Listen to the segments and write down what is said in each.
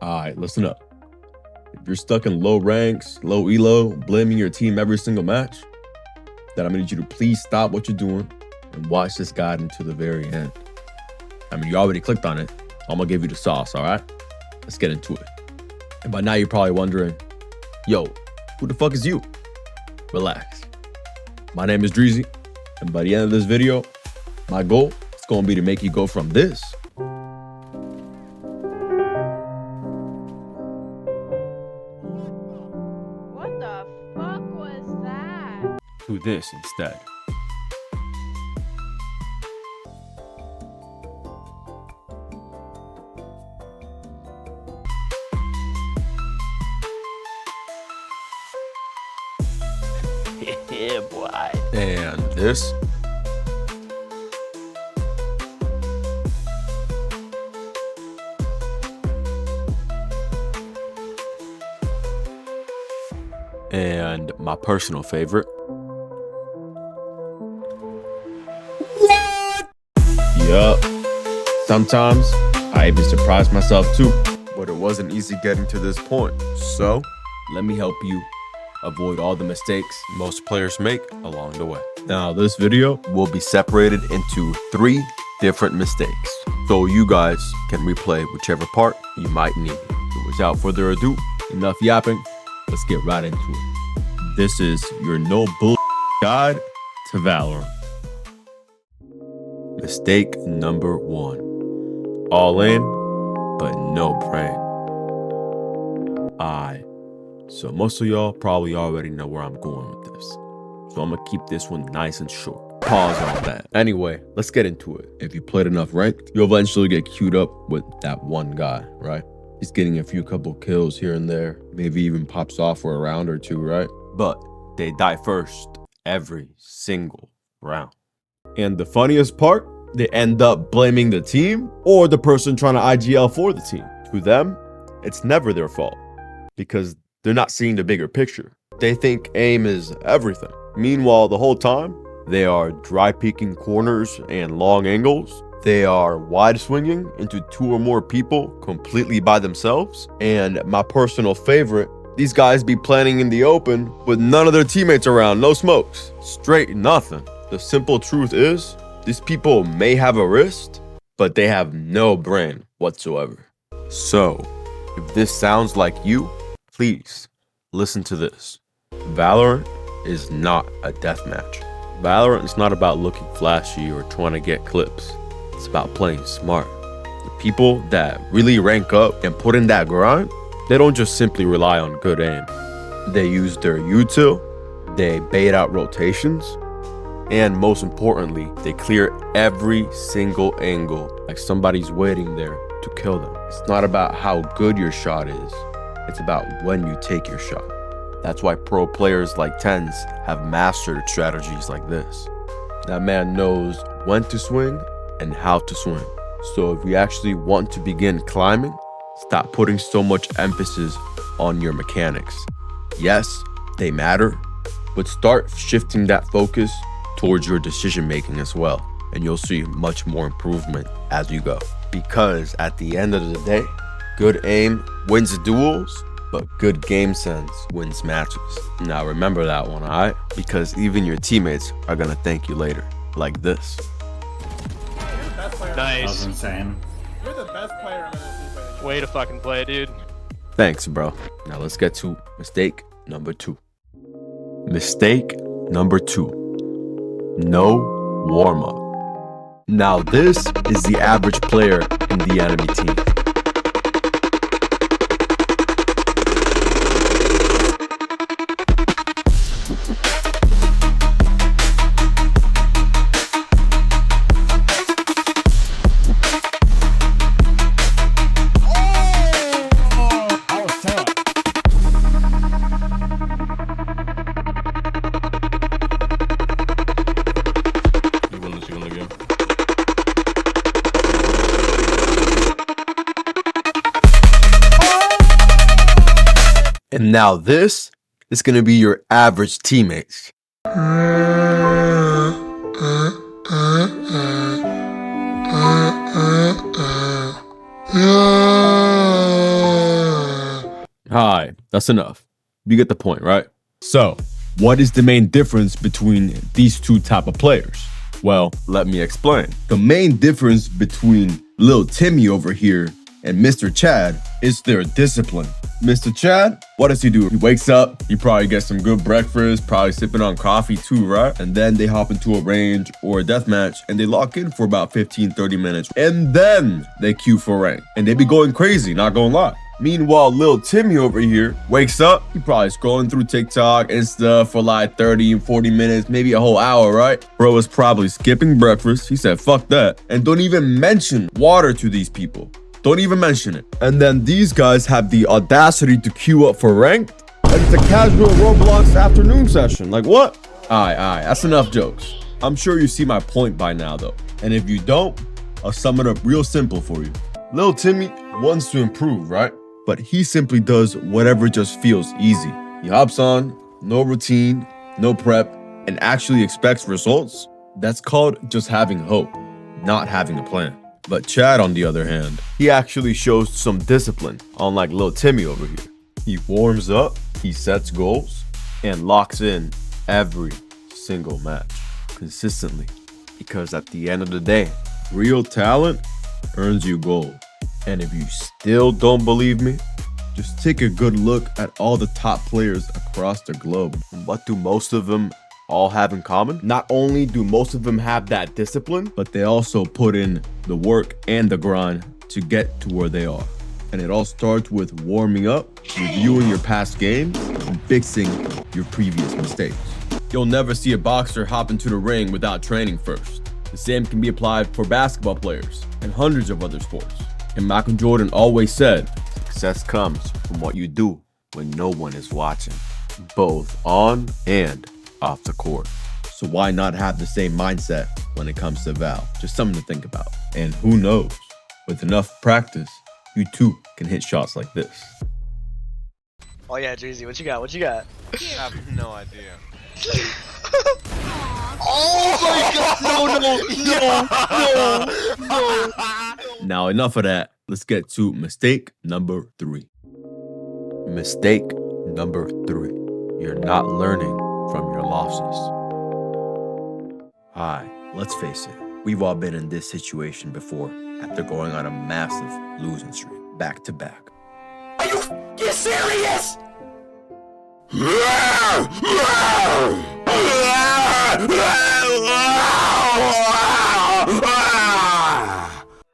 Alright, listen up. If you're stuck in low ranks, low elo, blaming your team every single match, then I'm gonna need you to please stop what you're doing and watch this guide until the very end. I mean, you already clicked on it. I'm gonna give you the sauce, all right? Let's get into it. And by now you're probably wondering, yo, who the fuck is you? Relax. My name is Dreezy, and by the end of this video, my goal is gonna be to make you go from this What the fuck was that? to this instead. Yeah, boy. And this. And my personal favorite. What? Yup. Sometimes I even surprise myself too. But it wasn't easy getting to this point. So let me help you avoid all the mistakes most players make along the way. Now, this video will be separated into 3 different mistakes, so you guys can replay whichever part you might need. So without further ado, enough yapping, let's get right into it. This is your no bull guide to Valorant. Mistake number 1. All in, but no brain. So most of y'all probably already know where I'm going with this. So I'm gonna keep this one nice and short. Pause on that. Anyway, let's get into it. If you played enough ranked, you'll eventually get queued up with that one guy, right? He's getting a few couple kills here and there, maybe even pops off for a round or 2, right? But they die first every single round. And the funniest part, they end up blaming the team or the person trying to IGL for the team. To them, it's never their fault because they're not seeing the bigger picture. They think aim is everything. Meanwhile, the whole time, they are dry peeking corners and long angles. They are wide swinging into 2 or more people completely by themselves. And my personal favorite, these guys be planning in the open with none of their teammates around, no smokes, straight nothing. The simple truth is, these people may have a wrist, but they have no brain whatsoever. So, if this sounds like you, please listen to this. Valorant is not a deathmatch. Valorant is not about looking flashy or trying to get clips. It's about playing smart. The people that really rank up and put in that grind, they don't just simply rely on good aim. They use their util, they bait out rotations, and most importantly, they clear every single angle like somebody's waiting there to kill them. It's not about how good your shot is. It's about when you take your shot. That's why pro players like Tens have mastered strategies like this. That man knows when to swing and how to swing. So if you actually want to begin climbing, stop putting so much emphasis on your mechanics. Yes, they matter, but start shifting that focus towards your decision making as well. And you'll see much more improvement as you go. Because at the end of the day, good aim wins duels, but good game sense wins matches. Now remember that one, alright? Because even your teammates are gonna thank you later, like this. Nice. That was insane. You're the best player in MSC. Way to fucking play, dude. Thanks, bro. Now let's get to mistake number 2. Mistake number 2. No warm-up. Now this is the average player in the enemy team. And now this is going to be your average teammates. Hi, that's enough. You get the point, right? So, what is the main difference between these two type of players? Well, let me explain. The main difference between Lil Timmy over here and Mr. Chad is their discipline. Mr. Chad, what does he do? He wakes up, he probably gets some good breakfast, probably sipping on coffee too, right? And then they hop into a range or a deathmatch and they lock in for about 15-30 minutes. And then they queue for rank. And they be going crazy, not gonna lie. Meanwhile, Lil Timmy over here wakes up, he probably scrolling through TikTok and stuff for like 30 and 40 minutes, maybe a whole hour, right? Bro is probably skipping breakfast. He said, fuck that. And don't even mention water to these people. Don't even mention it. And then these guys have the audacity to queue up for ranked. And it's a casual Roblox afternoon session. Like what? Alright, that's enough jokes. I'm sure you see my point by now though. And if you don't, I'll sum it up real simple for you. Lil Timmy wants to improve, right? But he simply does whatever just feels easy. He hops on, no routine, no prep, and actually expects results. That's called just having hope, not having a plan. But Chad, on the other hand, he actually shows some discipline, unlike Lil Timmy over here. He warms up, he sets goals, and locks in every single match consistently. Because at the end of the day, real talent earns you gold. And if you still don't believe me, just take a good look at all the top players across the globe. And what do most of them all have in common? Not only do most of them have that discipline, but they also put in the work and the grind to get to where they are. And it all starts with warming up, reviewing your past games, and fixing your previous mistakes. You'll never see a boxer hop into the ring without training first. The same can be applied for basketball players and hundreds of other sports. And Michael Jordan always said, success comes from what you do when no one is watching, both on and off the court. So why not have the same mindset when it comes to Val? Just something to think about. And who knows, with enough practice, you too can hit shots like this. Oh yeah, Jeezy, what you got? What you got? I have no idea. Oh my god, no. Now enough of that. Let's get to mistake number 3. Mistake number 3. You're not learning from your losses. Hi, let's face it. We've all been in this situation before after going on a massive losing streak, back to back. Are you serious?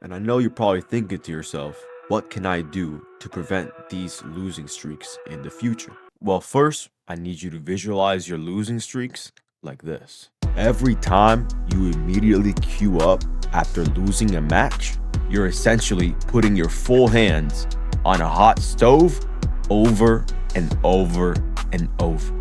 And I know you're probably thinking to yourself, what can I do to prevent these losing streaks in the future? Well, first, I need you to visualize your losing streaks like this. Every time you immediately queue up after losing a match, you're essentially putting your full hands on a hot stove over and over and over.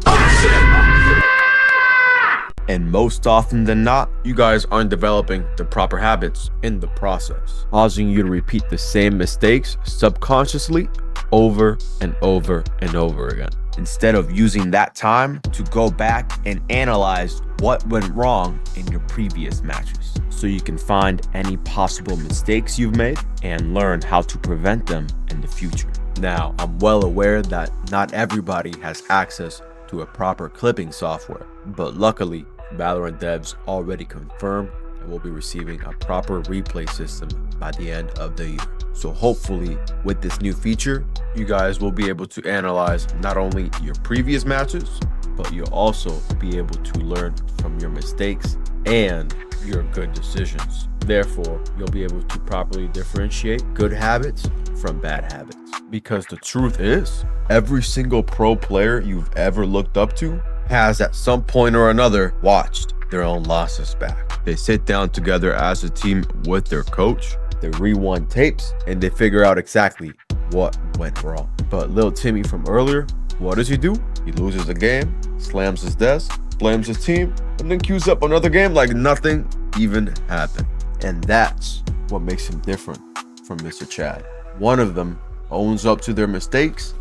And most often than not, you guys aren't developing the proper habits in the process, causing you to repeat the same mistakes subconsciously over and over and over again, instead of using that time to go back and analyze what went wrong in your previous matches, so you can find any possible mistakes you've made and learn how to prevent them in the future. Now, I'm well aware that not everybody has access to a proper clipping software, but luckily, Valorant devs already confirmed that we'll be receiving a proper replay system by the end of the year. So hopefully, with this new feature, you guys will be able to analyze not only your previous matches, but you'll also be able to learn from your mistakes and your good decisions. Therefore, you'll be able to properly differentiate good habits from bad habits. Because the truth is, every single pro player you've ever looked up to has at some point or another watched their own losses back. They sit down together as a team with their coach, they rewind tapes, and they figure out exactly what went wrong. But Lil Timmy from earlier, what does he do? He loses a game, slams his desk, blames his team, and then queues up another game like nothing even happened. And that's what makes him different from Mr. Chad. One of them owns up to their mistakes,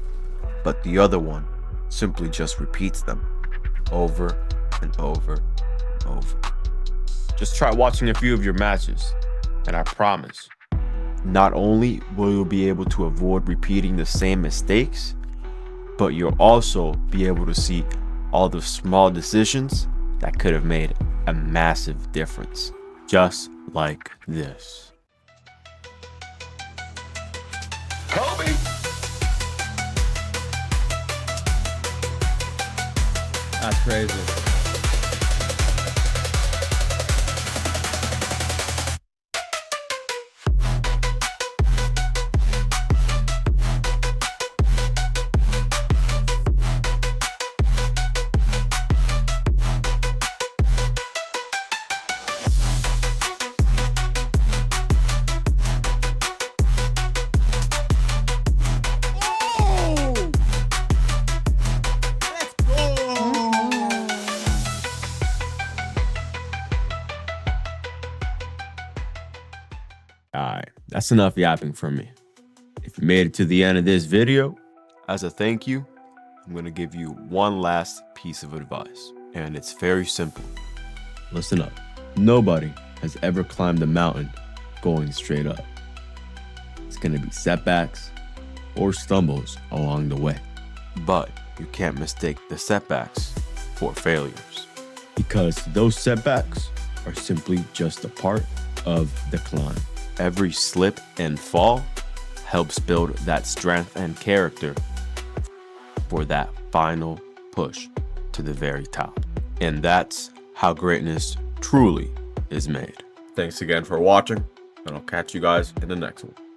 but the other one simply just repeats them over and over and over. Just try watching a few of your matches, and I promise, not only will you be able to avoid repeating the same mistakes, but you'll also be able to see all the small decisions that could have made a massive difference, just like this. Kobe. That's crazy. Alright, that's enough yapping from me. If you made it to the end of this video, as a thank you, I'm going to give you one last piece of advice. And it's very simple. Listen up. Nobody has ever climbed a mountain going straight up. It's going to be setbacks or stumbles along the way. But you can't mistake the setbacks for failures, because those setbacks are simply just a part of the climb. Every slip and fall helps build that strength and character for that final push to the very top. And that's how greatness truly is made. Thanks again for watching, and I'll catch you guys in the next one.